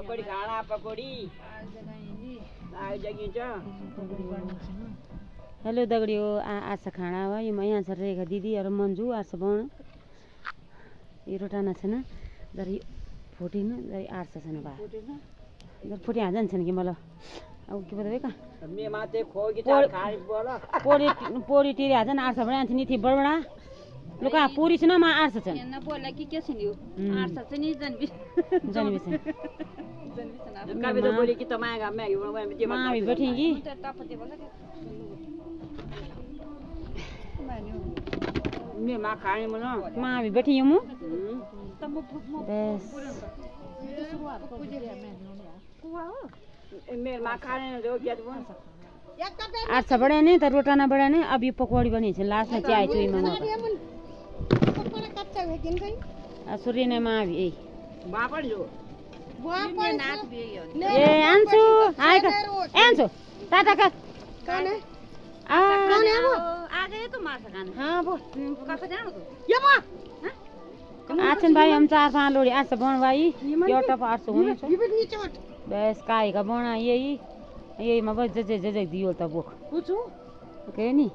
पकोडी खाना पकोडी आग जगिन्छ हेलो दगड़ियों आज खाना हुआ ये मैं यहाँ से रहेगा दीदी और मंजू आज बन ये रोटाना छ न जरी फोटी न जरी आर्स छ न बा जर फोटी हाजन छ न कि मलाई अब के बतावे का मे माते खो कि चार खाइ बोला पोरी टिरे हाजन आर्स बडा नि थी बडबडा लुका पूरी छ न मा आर्स छ न बोला कि के छ नि आर्स छ नि जनबी जनबी छ कभी तो बोली कि तमागा मैं मां भी बैठेगी मे मां खाने मन मां भी बैठी हूं बस मे मां खाने दो क्या बोल आर्स बडा ने त रोटाना बडा ने अब ये पकौड़ी बनी छ लास्ट में चाय चोई में सूर्य ने मां भी ए बापर जो ए आन्सु हाय का आन्सु टाटा का कौन है आ कौन है वो आ गए तो मार सकाने हां वो कहाँ जानो तो ये मां आछन भाई हम 4-5 लोड़ी आछ बन भाई यो टप 800 हुने छ बस काय का बना यही में बस जजे दियो त बोक पूछू के नि